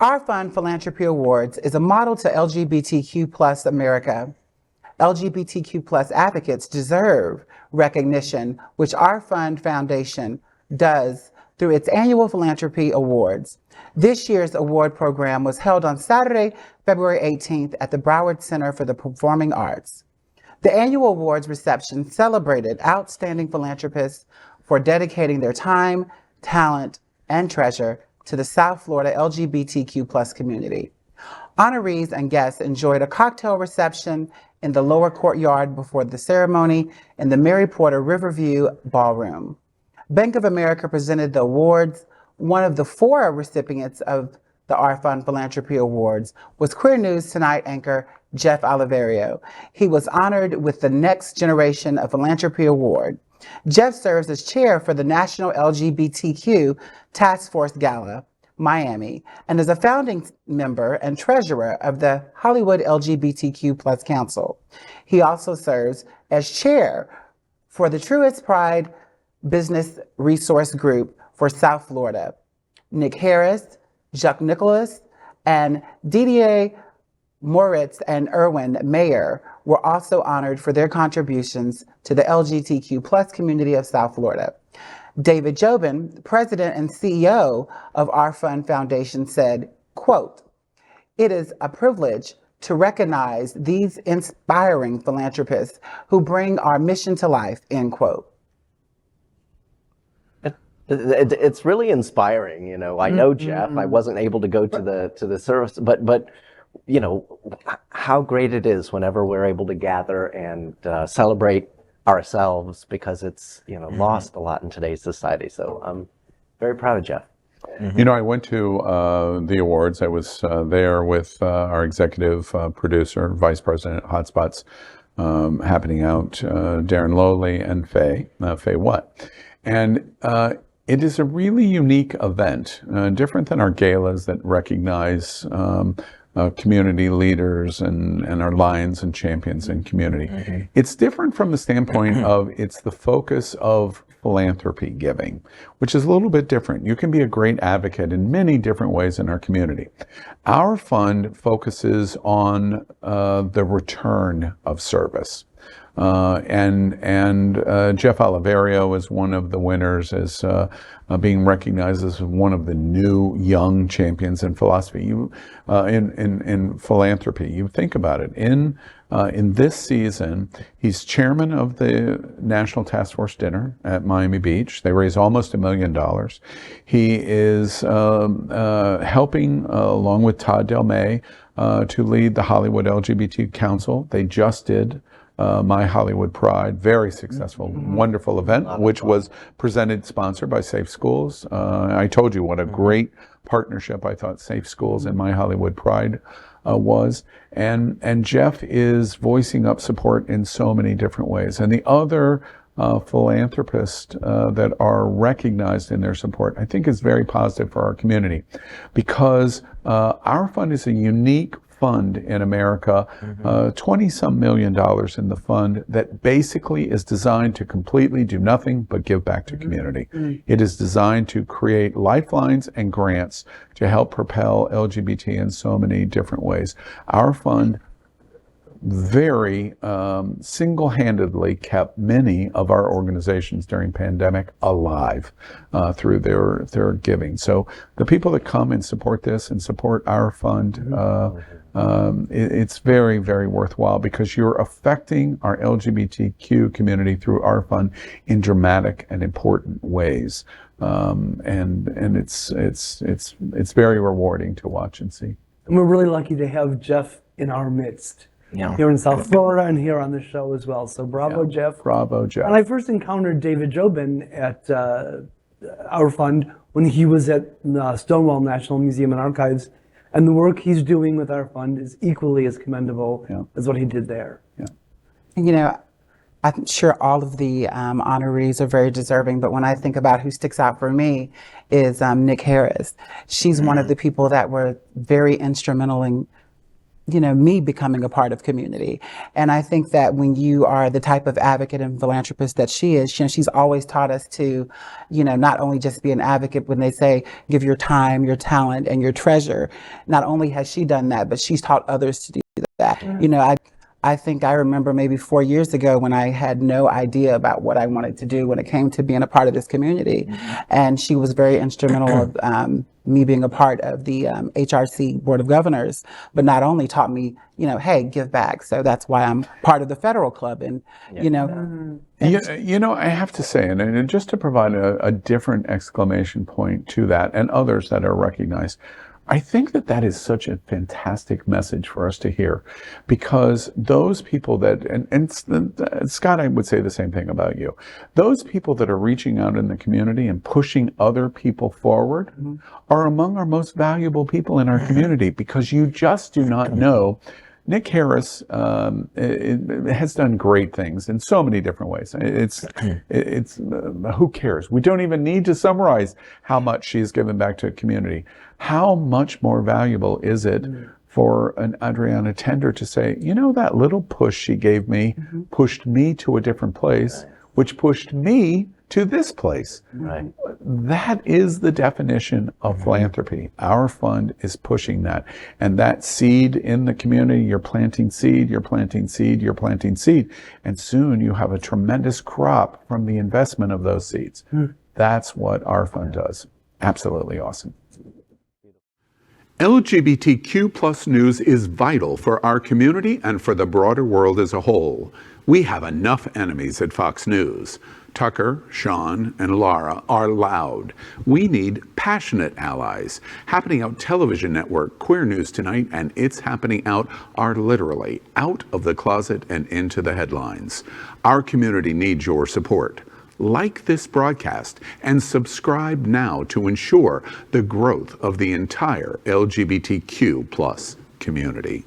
Our Fund Philanthropy Awards is a model to LGBTQ plus America. LGBTQ plus advocates deserve recognition, which Our Fund Foundation does through its annual Philanthropy Awards. This year's award program was held on Saturday, February 18th at the Broward Center for the Performing Arts. The annual awards reception celebrated outstanding philanthropists for dedicating their time, talent, and treasure to the South Florida LGBTQ plus community. Honorees and guests enjoyed a cocktail reception in the lower courtyard before the ceremony in the Mary Porter Riverview Ballroom. Bank of America presented the awards. One of the 4 recipients of the Our Fund Philanthropy Awards was Queer News Tonight anchor Jeff Oliverio. He was honored with the Next Generation of Philanthropy Award. Jeff serves as chair for the National LGBTQ Task Force Gala, Miami, and is a founding member and treasurer of the Hollywood LGBTQ Council. He also serves as chair for the Truist Pride Business Resource Group for South Florida. Nick Harris, Jacques Nicholas, and Didier Moritz and Erwin Mayer were also honored for their contributions to the LGBTQ community of South Florida. David Jobin, president and CEO of Our Fund Foundation, said, quote, "It is a privilege to recognize these inspiring philanthropists who bring our mission to life," end quote. It's really inspiring, you know. I know Jeff. I wasn't able to go to the service, but you know how great it is whenever we're able to gather and celebrate ourselves, because it's lost a lot in today's society. So I'm very proud of Jeff. You know, I went to the awards. I was there with our executive producer, vice president, Hotspots, happening out, Darren Lowley and Faye Watt. And it is a really unique event, different than our galas that recognize community leaders and our lions and champions in community. It's different from the standpoint of it's the focus of philanthropy giving, which is a little bit different. You can be a great advocate in many different ways in our community. Our fund focuses on the return of service. And Jeff Oliverio is one of the winners, as being recognized as one of the new young champions in philosophy. In philanthropy, you think about it. In this season, he's chairman of the National Task Force Dinner at Miami Beach. They raise almost $1 million. He is helping, along with Todd Del May, to lead the Hollywood LGBTQ Council. They just did My Hollywood Pride, very successful, wonderful event, which was sponsored by Safe Schools. I told you what a great partnership I thought Safe Schools and My Hollywood Pride was. And Jeff is voicing up support in so many different ways. And the other philanthropists that are recognized in their support, I think is very positive for our community, because our fund is a unique fund in America, 20-some million dollars in the fund that basically is designed to completely do nothing but give back to community. It is designed to create lifelines and grants to help propel LGBT in so many different ways. Our fund very single-handedly kept many of our organizations during pandemic alive through their giving. So the people that come and support this and support our fund, it's very, very worthwhile, because you're affecting our LGBTQ community through our fund in dramatic and important ways. And it's very rewarding to watch and see. And we're really lucky to have Jeff in our midst. Here in South Florida and here on the show as well. So bravo, Jeff. Bravo, Jeff. And I first encountered David Jobin at Our Fund when he was at Stonewall National Museum and Archives. And the work he's doing with our fund is equally as commendable as what he did there. You know, I'm sure all of the honorees are very deserving, but when I think about who sticks out for me is Nick Harris. She's one of the people that were very instrumental in me becoming a part of community. And I think that when you are the type of advocate and philanthropist that she is, she's always taught us to, not only just be an advocate when they say, give your time, your talent, and your treasure. Not only has she done that, but she's taught others to do that. I think I remember maybe 4 years ago when I had no idea about what I wanted to do when it came to being a part of this community. And she was very instrumental of me being a part of the HRC Board of Governors, but not only taught me, hey, give back. So that's why I'm part of the federal club. And, I have to say, and just to provide a different exclamation point to that and others that are recognized, I think that is such a fantastic message for us to hear, because those people that, and Scott, I would say the same thing about you, those people that are reaching out in the community and pushing other people forward are among our most valuable people in our community, because you just do not know. Nick Harris has done great things in so many different ways. It's who cares? We don't even need to summarize how much she's given back to the community. How much more valuable is it for an Adriana Tender to say, that little push she gave me pushed me to a different place, which pushed me to this place. Right. That is the definition of philanthropy. Our fund is pushing that. And that seed in the community, you're planting seed, you're planting seed, you're planting seed. And soon you have a tremendous crop from the investment of those seeds. That's what our fund does. Absolutely awesome. LGBTQ plus news is vital for our community and for the broader world as a whole. We have enough enemies at Fox News. Tucker, Sean, and Laura are loud. We need passionate allies. Happening Out Television Network, Queer News Tonight, and It's Happening Out are literally out of the closet and into the headlines. Our community needs your support. Like this broadcast and subscribe now to ensure the growth of the entire LGBTQ plus community.